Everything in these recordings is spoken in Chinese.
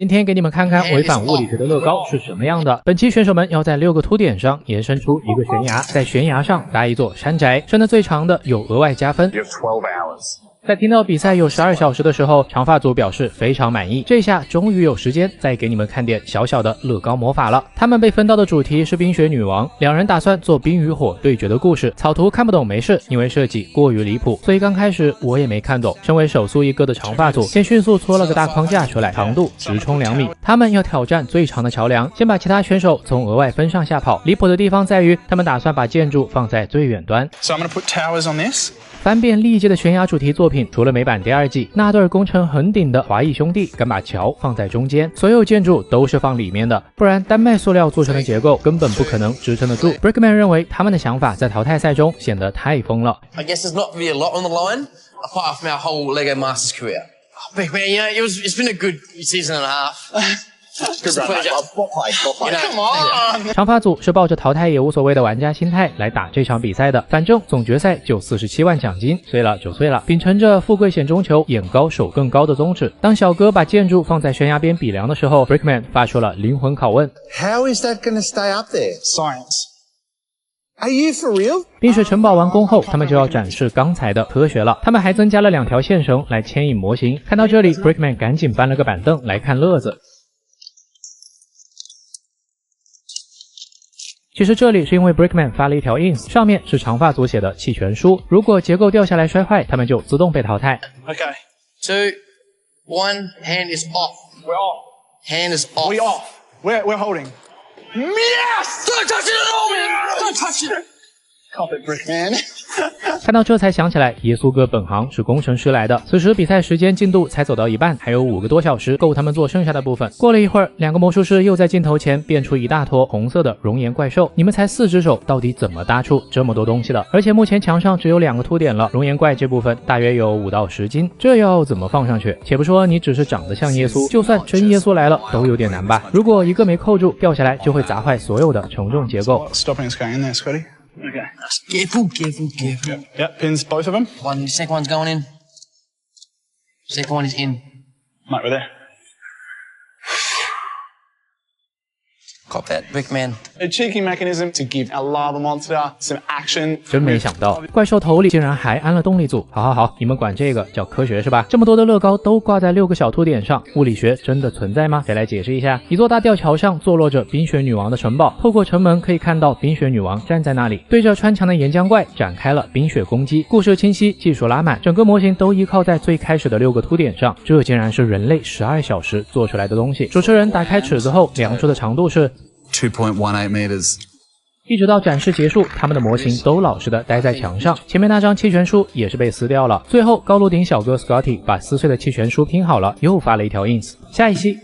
今天给你们看看违反物理学的乐高是什么样的。本期选手们要在6个凸点上延伸出一个悬崖，在悬崖上搭一座山宅，伸得最长的有额外加分。在听到比赛有12小时的时候，长发组表示非常满意，这下终于有时间再给你们看点小小的乐高魔法了。他们被分到的主题是冰雪女王，两人打算做冰与火对决的故事。草图看不懂没事，因为设计过于离谱，所以刚开始我也没看懂。身为手速一哥的长发组先迅速搓了个大框架出来，长度直冲2米。他们要挑战最长的桥梁，先把其他选手从额外分上下跑。离谱的地方在于，他们打算把建筑放在最远端。So I'm gonna put towers on this.翻遍历届的悬崖主题作品，除了美版第2季，那对工程很顶的华谊兄弟敢把桥放在中间，所有建筑都是放里面的，不然丹麦塑料做成的结构根本不可能支撑得住。Brickman 认为他们的想法在淘汰赛中显得太疯了。I guess there's not really a lot on the line apart from our whole Lego Masters career. Oh, Brickman, you know, it's been a good season and a half. Come on. 长发组是抱着淘汰也无所谓的玩家心态来打这场比赛的，反正总决赛就47万奖金，碎了就碎了。秉承着富贵险中求，眼高手更高的宗旨，当小哥把建筑放在悬崖边比量的时候 ，Brickman 发出了灵魂拷问 ：How is that going to stay up there? Science. Are you for real? 冰雪城堡完工后，他们就要展示刚才的科学了。他们还增加了2条线绳来牵引模型。看到这里 ，Brickman 赶紧搬了个板凳来看乐子。其实这里是因为 Brickman 发了一条 ins， 上面是长发组写的弃权书，如果结构掉下来摔坏，他们就自动被淘汰。Okay. 2, 1, hand is off. We're off. Hand is off. We off. We're holding. Yes! Don't touch it at all, man! Don't touch it! Cop it, Brickman. 看到这才想起来，耶稣哥本行是工程师来的。此时比赛时间进度才走到一半，还有5个多小时够他们做剩下的部分。过了一会儿，2个魔术师又在镜头前变出一大坨红色的熔岩怪兽。你们才4只手，到底怎么搭出这么多东西的？而且目前墙上只有2个凸点了，熔岩怪这部分大约有5到10斤，这要怎么放上去？且不说你只是长得像耶稣，就算真耶稣来了都有点难吧？如果一个没扣住，掉下来就会砸坏所有的承重结构。 Stopping us going in there, Scotty. Okay. Careful. Yep, pins both of them. Second one's going in. Second one is in. Mate, we're there. Cop that, Brickman. A cheeky mechanism to give our lava monster some action. 真没想到，怪兽头里竟然还安了动力组。好，你们管这个叫科学是吧？这么多的乐高都挂在6个小凸点上，物理学真的存在吗？谁来解释一下？一座大吊桥上坐落着冰雪女王的城堡，透过城门可以看到冰雪女王站在那里，对着穿墙的岩浆怪展开了冰雪攻击。故事清晰，技术拉满，整个模型都依靠在最开始的6个凸点上。这竟然是人类12小时做出来的东西。主持人打开尺子后量出的长度是 2.18 meters. 一直到展示结束，他们的模型都老实的待在墙上，前面那张弃权书也是被撕掉了。最后高颅顶小哥 Scotty 把撕碎的弃权书拼好了，又发了一条 ins。下一期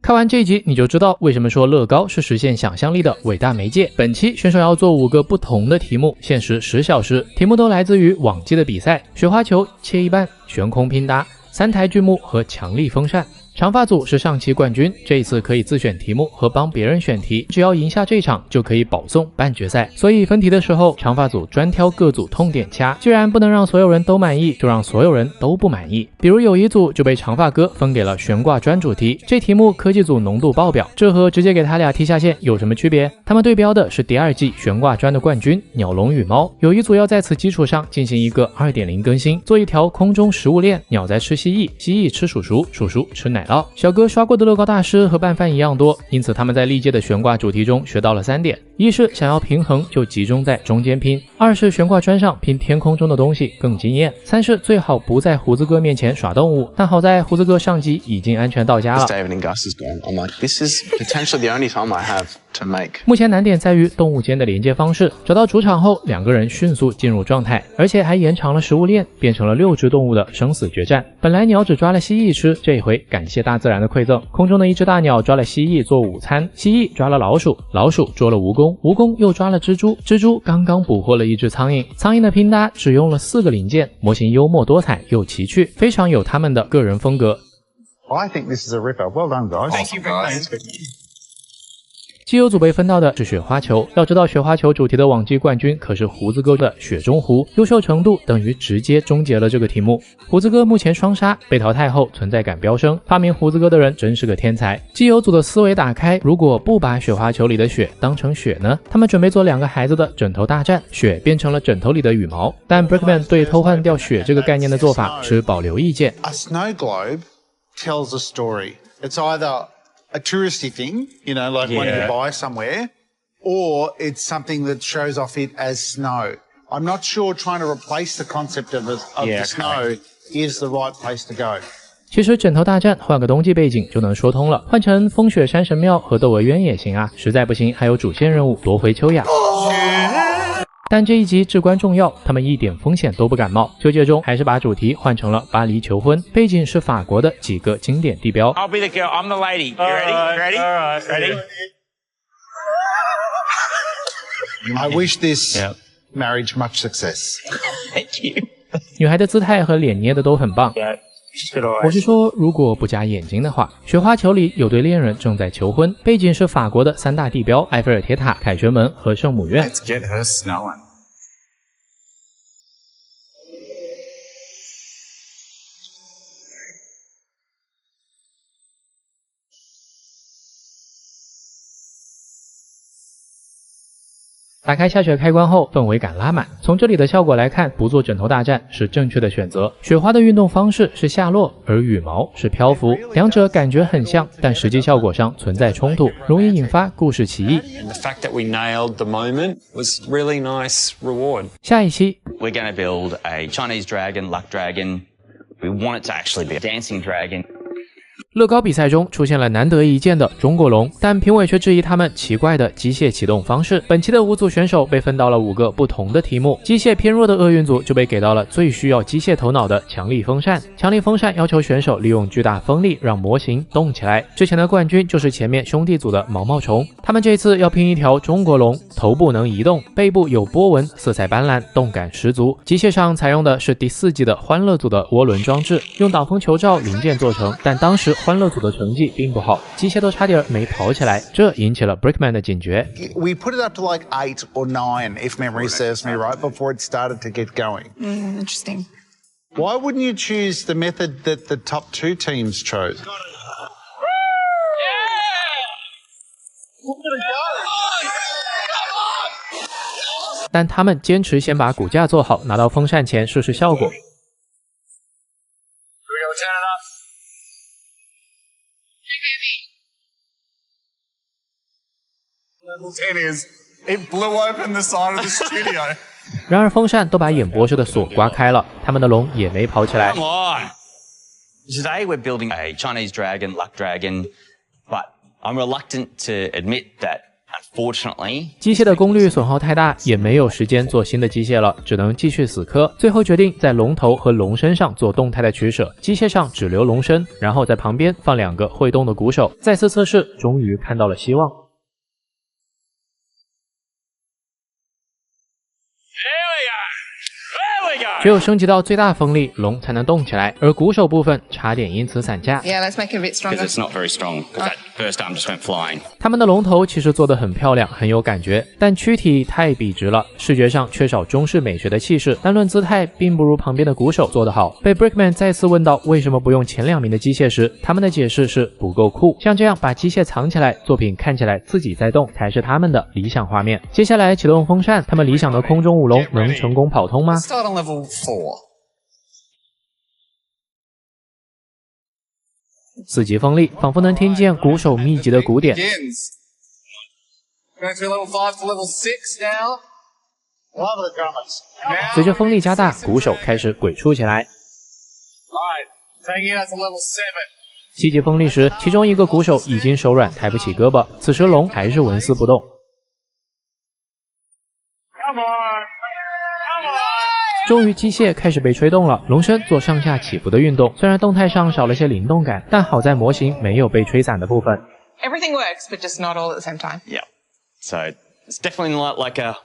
看完这一集，你就知道为什么说乐高是实现想象力的伟大媒介。本期选手要做5个不同的题目，限时10小时，题目都来自于往季的比赛：雪花球切一半、悬空拼搭、3台巨幕和强力风扇。长发组是上期冠军，这一次可以自选题目和帮别人选题，只要赢下这场就可以保送半决赛。所以分题的时候，长发组专挑各组痛点掐，既然不能让所有人都满意，就让所有人都不满意。比如友谊组就被长发哥分给了悬挂砖主题，这题目科技组浓度爆表，这和直接给他俩踢下线有什么区别？他们对标的是第2季悬挂砖的冠军鸟笼与猫。友谊组要在此基础上进行一个 2.0 更新，做一条空中食物链，鸟在吃蜥蜴，蜥蜴吃鼠鼠，鼠鼠吃奶酪。小哥刷过的乐高大师和拌饭一样多，因此他们在历届的悬挂主题中学到了3点：一是想要平衡就集中在中间拼；2是悬挂砖上拼天空中的东西更惊艳；3是最好不在胡子哥面前耍动物。但好在胡子哥上集已经安全到家了。David and Gus is gone. I'm like, this is potentially the only time I have to make. 目前难点在于动物间的连接方式，找到主场后2个人迅速进入状态，而且还延长了食物链，变成了6只动物的生死决战。本来鸟只抓了蜥蜴吃，这一回感谢大自然的馈赠，空中的一只大鸟抓了蜥蜴做午餐，蜥蜴抓了老鼠，老鼠捉了蜈蚣，蜈蚣又抓了蜘蛛，蜘蛛刚刚捕获了一只苍蝇，苍蝇的拼搭只用了4个零件，模型幽默多彩又奇趣，非常有他们的个人风格。I think this is a ripper. Well done, guys. Thank you, guys. 基友组被分到的是雪花球，要知道雪花球主题的网季冠军可是胡子哥的雪中湖，优秀程度等于直接终结了这个题目。胡子哥目前双杀，被淘汰后存在感飙升，发明胡子哥的人真是个天才。基友组的思维打开，如果不把雪花球里的雪当成雪呢？他们准备做2个孩子的枕头大战，雪变成了枕头里的羽毛。但 Brickman 对偷换掉雪这个概念的做法持保留意见。 A snow globe tells a story. It's either a touristy thing, you know, like one you buy somewhere, or it's something that shows off it as snow. I'm not sure trying to replace the concept of the snow is the right place to go. 其实枕头大战换个冬季背景就能说通了，换成风雪山神庙和窦娥冤也行啊，实在不行还有主线任务夺回秋雅。但这一集至关重要，他们一点风险都不敢冒，纠结中还是把主题换成了巴黎求婚，背景是法国的几个经典地标。 I'll be the girl, I'm the lady. You ready? Ready? I wish this marriage much success. Thank you. 女孩的姿态和脸捏的都很棒。 Good eyes. 我是说，如果不加眼睛的话，雪花球里有对恋人正在求婚，背景是法国的3大地标：埃菲尔铁塔、凯旋门和圣母院。 Let's get her snowing. 打开下雪开关后，氛围感拉满。从这里的效果来看，不做枕头大战是正确的选择。雪花的运动方式是下落，而羽毛是漂浮，两者感觉很像，但实际效果上存在冲突，容易引发故事歧义。 And the fact that we nailed the moment was really nice reward. 下一期 We're going to build a Chinese dragon, luck dragon. We want it to actually be a dancing dragon. 乐高比赛中出现了难得一见的中国龙，但评委却质疑他们奇怪的机械启动方式。本期的5组选手被分到了5个不同的题目，机械偏弱的厄运组就被给到了最需要机械头脑的强力风扇。强力风扇要求选手利用巨大风力让模型动起来。之前的冠军就是前面兄弟组的毛毛虫，他们这次要拼一条中国龙，头部能移动，背部有波纹，色彩斑斓，动感十足。机械上采用的是第4季的欢乐组的涡轮装置，用挡风球罩零件做成，但当时欢乐组的成绩并不好，机械都差点没跑起来，这引起了 Brickman 的警觉。 We put it up to like 8 or 9, if memory serves me right, before it started to get going. Interesting. Why wouldn't you choose the method that the top 2 teams chose? 但他们坚持先把骨架做好，拿到风扇前试试效果。 Level 10 is it blew open the side of the studio. 然而风扇都把演播室的锁刮开了，他们的龙也没跑起来。 Come on. Today we're building a Chinese dragon, luck dragon, but I'm reluctant to admit that, unfortunately, 机械的功率损耗太大，也没有时间做新的机械了，只能继续死磕。最后决定在龙头和龙身上做动态的取舍，机械上只留龙身，然后在旁边放2个会动的鼓手。再次测试，终于看到了希望。 只有升级到最大风力，龙才能动起来，而鼓手部分差点因此散架。 Yeah, let's make it a bit stronger. because it's not very strong, because that first arm just went flying. 他们的龙头其实做得很漂亮，很有感觉，但躯体太笔直了，视觉上缺少中式美学的气势。单论姿态，并不如旁边的鼓手做得好。被 Brickman 再次问到为什么不用前2名的机械时，他们的解释是不够酷。像这样把机械藏起来，作品看起来自己在动，才是他们的理想画面。接下来启动风扇，他们理想的空中舞龙能成功跑通吗？ Start on level 4. 4级风力，仿佛能听见鼓手密集的鼓点。 Begins. Going through level 5 to level 6 now. Love the drummers. 随着风力加大，鼓手开始鬼畜起来。 Right. Taking it up to level 7. 7级风力时，其中一个鼓手已经手软，抬不起胳膊。此时龙还是纹丝不动。 Come on. 终于，机械开始被吹动了，龙身做上下起伏的运动。虽然动态上少了些灵动感，但好在模型没有被吹散的部分。 Everything works, but just not all at the same time. Yeah. So it's definitely not like a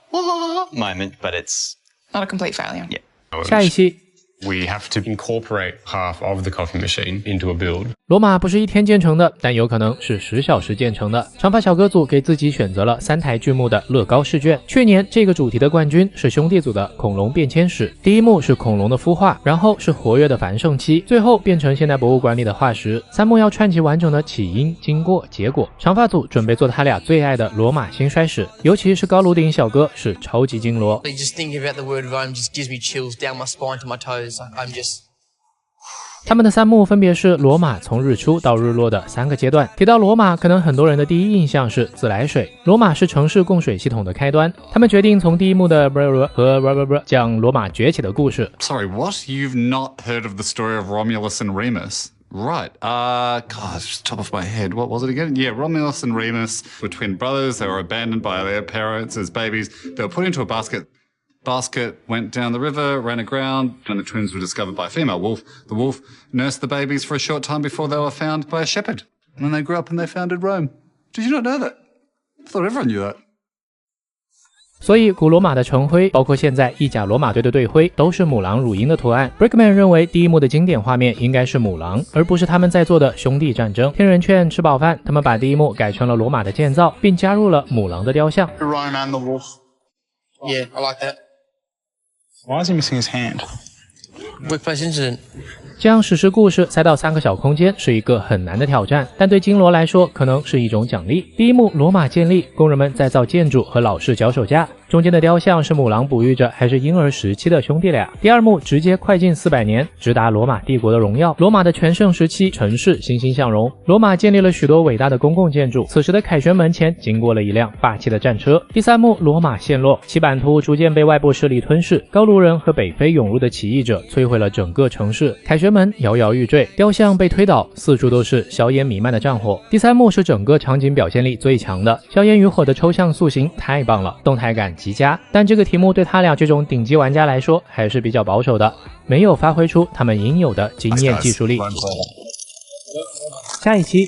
moment, but it's Not a complete failure. yeah. 下一期 We have to incorporate half of the coffee machine into a build. 罗马不是一天建成的，但有可能是10小时建成的。长发小哥组给自己选择了3台巨幕的乐高试卷。去年这个主题的冠军是兄弟组的恐龙变迁史，第一幕是恐龙的孵化，然后是活跃的繁盛期，最后变成现代博物馆里的化石。3幕要串起完整的起因、经过、结果。长发组准备做他俩最爱的罗马兴衰史，尤其是高颅顶小哥是超级金罗。Just thinking about the word Rome just gives me chills down my spine to my toes. I'm just. 他们的3幕分别是罗马从日出到日落的3个阶段。提到罗马，可能很多人的第一印象是自来水。罗马是城市供水系统的开端。他们决定从第一幕的和讲罗马崛起的故事。Sorry, what? You've not heard of the story of Romulus and Remus? Right. God, just top of my head. What was it again? Yeah, Romulus and Remus were twin brothers. They were abandoned by their parents as babies. They were put into a basket. Basket went down the river, ran aground, and the twins were discovered by a female wolf. The wolf nursed the babies for a short time before they were found by a shepherd. And then they grew up and they founded Rome. Did you not know that? I thought everyone knew that. 所以古罗马的城徽，包括现在意甲罗马队的队徽，都是母狼乳鹰的图案。Brickman 认为第一幕的经典画面应该是母狼，而不是他们在做的兄弟战争。天人劝吃饱饭，他们把第一幕改成了罗马的建造，并加入了母狼的雕像。Rome and the wolf. Yeah, I like that. Why is he missing his hand? Workplace incident. 将史诗故事塞到3个小空间是一个很难的挑战，但对金罗来说可能是一种奖励。第一幕罗马建立，工人们在造建筑和老式脚手架，中间的雕像是母狼哺育着还是婴儿时期的兄弟俩。第2幕直接快进400年，直达罗马帝国的荣耀，罗马的全盛时期，城市欣欣向荣。罗马建立了许多伟大的公共建筑，此时的凯旋门前经过了一辆霸气的战车。第3幕罗马陷落，其版图逐渐被外部势力吞噬，高卢人和北非涌入的起义者摧毁了整个城市，凯旋门摇摇欲坠，雕像被推倒，四处都是硝烟弥漫的战火。第3幕是整个场景表现力最强的，硝烟与火的抽象塑形太棒了，动态感极佳。但这个题目对他俩这种顶级玩家来说还是比较保守的，没有发挥出他们应有的经验技术力。下一期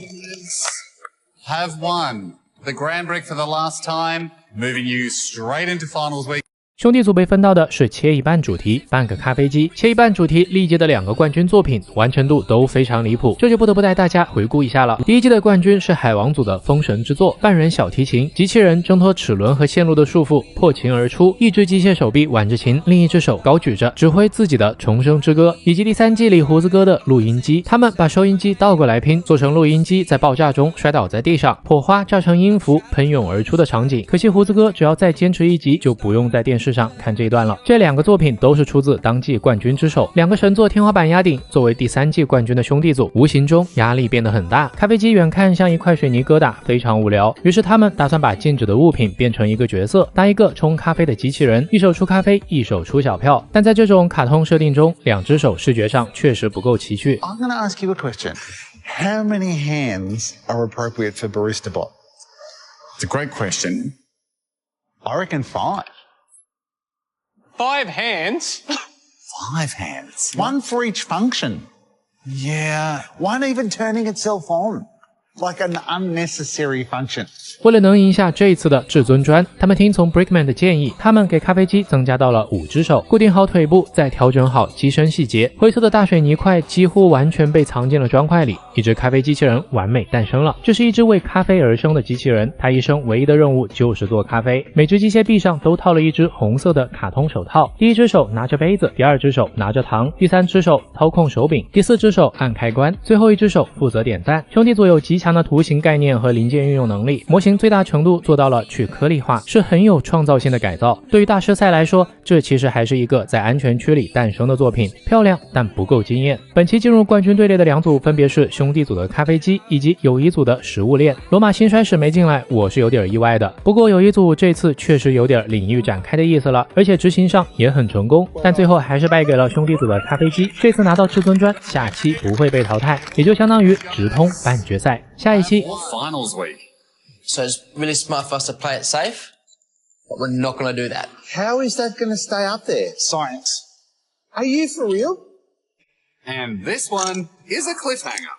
Have won the Grand Prix for the last time, moving you straight into finals week. 兄弟组被分到的是切一半主题，半个咖啡机。切一半主题历届的2个冠军作品完成度都非常离谱，这就不得不带大家回顾一下了。第一季的冠军是海王组的封神之作，半人小提琴，机器人挣脱齿轮和线路的束缚，破琴而出，一只机械手臂挽着琴，另一只手高举着，指挥自己的重生之歌。以及第3季里胡子哥的录音机，他们把收音机倒过来拼，做成录音机在爆炸中摔倒在地上，火花炸成音符喷涌而出的场景。可惜胡子哥只要再坚持1集，就不用在电视上看这一段了。这2个作品都是出自当季冠军之手，2个神作天花板压顶。作为第3季冠军的兄弟组，无形中压力变得很大。咖啡机远看像一块水泥疙瘩，非常无聊。于是他们打算把静止的物品变成一个角色，搭一个冲咖啡的机器人，一手出咖啡，一手出小票。但在这种卡通设定中，2只手视觉上确实不够奇趣。I'm going to ask you a question. How many hands are appropriate for Barista Bot? It's a great question. I reckon 5. 5 hands? 5 hands. One for each function. Yeah. One even turning itself on. Like an unnecessary function. 为了能赢下这一次的至尊砖，他们听从 Brickman 的建议，他们给咖啡机增加到了5只手，固定好腿部，再调整好机身细节。灰色的大水泥块几乎完全被藏进了砖块里，一只咖啡机器人完美诞生了。这是一只为咖啡而生的机器人，它一生唯一的任务就是做咖啡。每只机械臂上都套了一只红色的卡通手套，第1只手拿着杯子，第2只手拿着糖，第3只手操控手柄，第4只手按开关，最后1只手负责点赞。兄弟组有极强的图形概念和零件运用能力，模型最大程度做到了去颗粒化，是很有创造性的改造。对于大师赛来说，这其实还是一个在安全区里诞生的作品，漂亮但不够惊艳。本期进入冠军队列的2组分别是兄弟组的咖啡机以及友谊组的食物链。罗马兴衰史没进来，我是有点意外的。不过友谊组这次确实有点领域展开的意思了，而且执行上也很成功，但最后还是败给了兄弟组的咖啡机。这次拿到至尊砖，下期不会被淘汰，也就相当于直通半决赛。下一期 Finals week. So it's really smart for us to play it safe, but we're not going to do that. How is that going to stay up there? Science. Are you for real? And this one is a cliffhanger.